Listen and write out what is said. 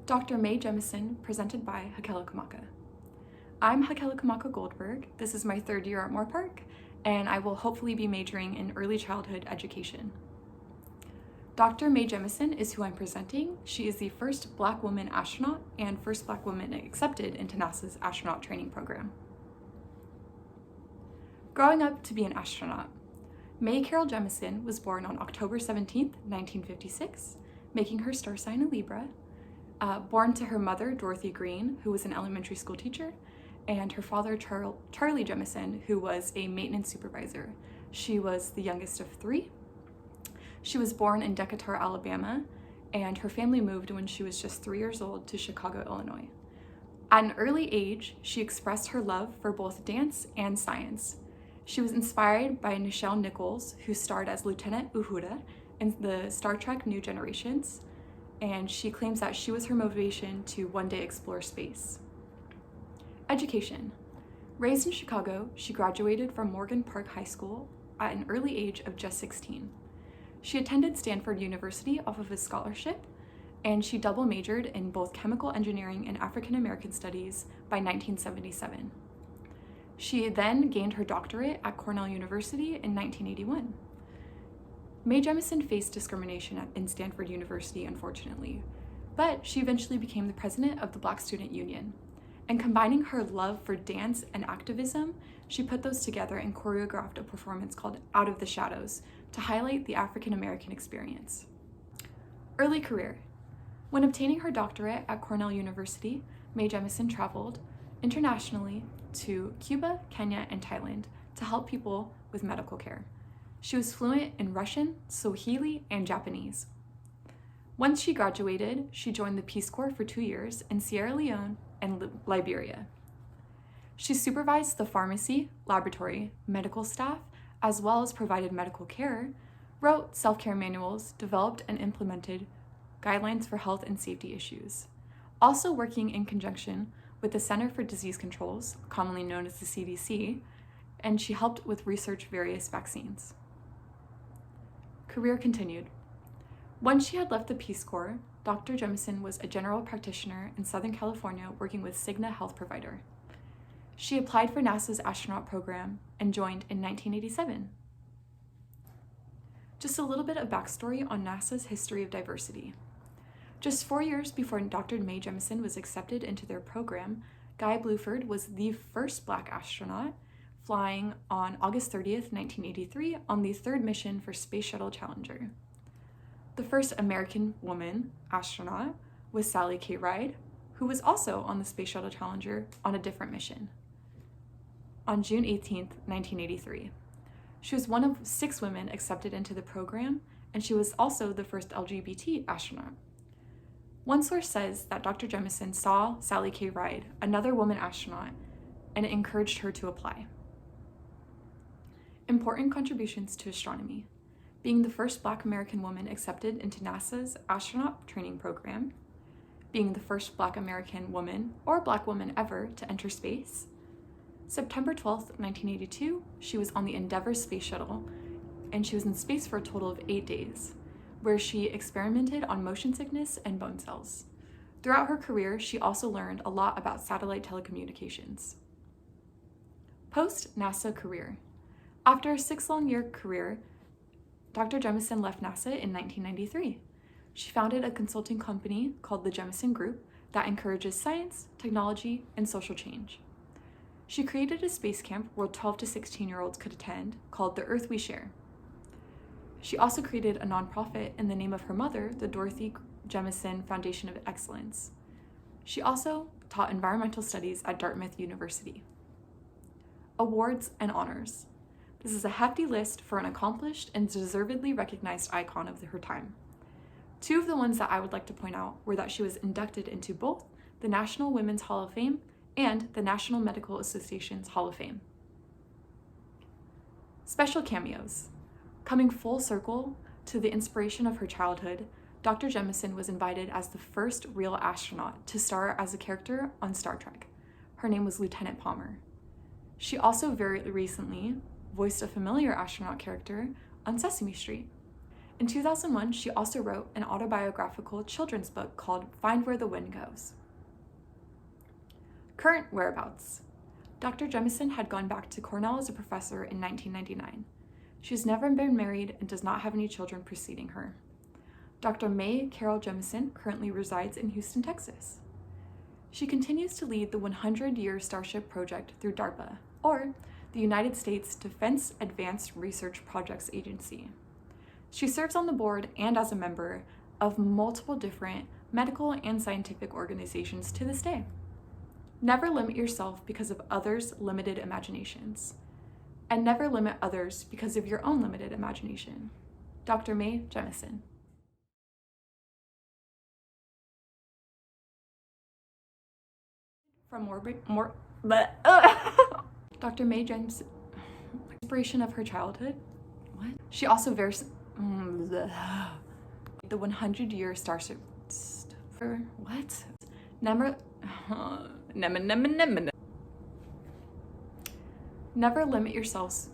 Dr. May Jemison, presented by Hakela Kamaka. I'm Hakela Kamaka Goldberg. This is my third year at Moorpark, and I will hopefully be majoring in early childhood education. Dr. May Jemison is who I'm presenting. She is the first Black woman astronaut and first Black woman accepted into NASA's astronaut training program. Growing up to be an astronaut, May Carol Jemison was born on October 17, 1956, making her star sign a Libra. Born to her mother, Dorothy Green, who was an elementary school teacher, and her father, Charlie Jemison, who was a maintenance supervisor. She was the youngest of three. She was born in Decatur, Alabama, and her family moved when she was just 3 years old to Chicago, Illinois. At an early age, she expressed her love for both dance and science. She was inspired by Nichelle Nichols, who starred as Lieutenant Uhura in the Star Trek New Generations, and she claims that she was her motivation to one day explore space. Education. Raised in Chicago, she graduated from Morgan Park High School at an early age of just 16. She attended Stanford University off of a scholarship, and she double majored in both chemical engineering and African American studies by 1977. She then gained her doctorate at Cornell University in 1981. May Jemison faced discrimination in Stanford University, unfortunately, but she eventually became the president of the Black Student Union. And combining her love for dance and activism, she put those together and choreographed a performance called Out of the Shadows to highlight the African American experience. Early career. When obtaining her doctorate at Cornell University, May Jemison traveled internationally to Cuba, Kenya, and Thailand to help people with medical care. She was fluent in Russian, Swahili, and Japanese. Once she graduated, she joined the Peace Corps for 2 years in Sierra Leone and Liberia. She supervised the pharmacy, laboratory, medical staff, as well as provided medical care, wrote self-care manuals, developed and implemented guidelines for health and safety issues. Also working in conjunction with the Center for Disease Controls, commonly known as the CDC, and she helped with research various vaccines. Career continued. Once she had left the Peace Corps, Dr. Jemison was a general practitioner in Southern California working with Cigna Health Provider. She applied for NASA's astronaut program and joined in 1987. Just a little bit of backstory on NASA's history of diversity. Just 4 years before Dr. May Jemison was accepted into their program, Guy Bluford was the first Black astronaut, flying on August 30th, 1983 on the third mission for Space Shuttle Challenger. The first American woman astronaut was Sally K. Ride, who was also on the Space Shuttle Challenger on a different mission. On June 18th, 1983. She was one of 6 women accepted into the program, and she was also the first LGBT astronaut. One source says that Dr. Jemison saw Sally K. Ride, another woman astronaut, and it encouraged her to apply. Important contributions to astronomy. Being the first Black American woman accepted into NASA's astronaut training program, being the first Black American woman or Black woman ever to enter space. September 12th, 1982, she was on the Endeavour space shuttle, and she was in space for a total of 8 days, where she experimented on motion sickness and bone cells. Throughout her career, she also learned a lot about satellite telecommunications. Post-NASA career. After a 6-long-year career, Dr. Jemison left NASA in 1993. She founded a consulting company called the Jemison Group that encourages science, technology, and social change. She created a space camp where 12 to 16-year-olds could attend called The Earth We Share. She also created a nonprofit in the name of her mother, the Dorothy Jemison Foundation of Excellence. She also taught environmental studies at Dartmouth University. Awards and honors. This is a hefty list for an accomplished and deservedly recognized icon of her time. 2 of the ones that I would like to point out were that she was inducted into both the National Women's Hall of Fame and the National Medical Association's Hall of Fame. Special cameos. Coming full circle to the inspiration of her childhood, Dr. Jemison was invited as the first real astronaut to star as a character on Star Trek. Her name was Lieutenant Palmer. She also very recently voiced a familiar astronaut character on Sesame Street. In 2001, she also wrote an autobiographical children's book called Find Where the Wind Goes. Current whereabouts. Dr. Jemison had gone back to Cornell as a professor in 1999. She has never been married and does not have any children preceding her. Dr. May Carol Jemison currently resides in Houston, Texas. She continues to lead the 100-year Starship project through DARPA, or the United States Defense Advanced Research Projects Agency. She serves on the board and as a member of multiple different medical and scientific organizations to this day. Never limit yourself because of others' limited imaginations, and never limit others because of your own limited imagination. Dr. May Jemison. From Dr. May Jemison, inspiration of her childhood. What? She also the 100-year Starship. For what? Never limit yourselves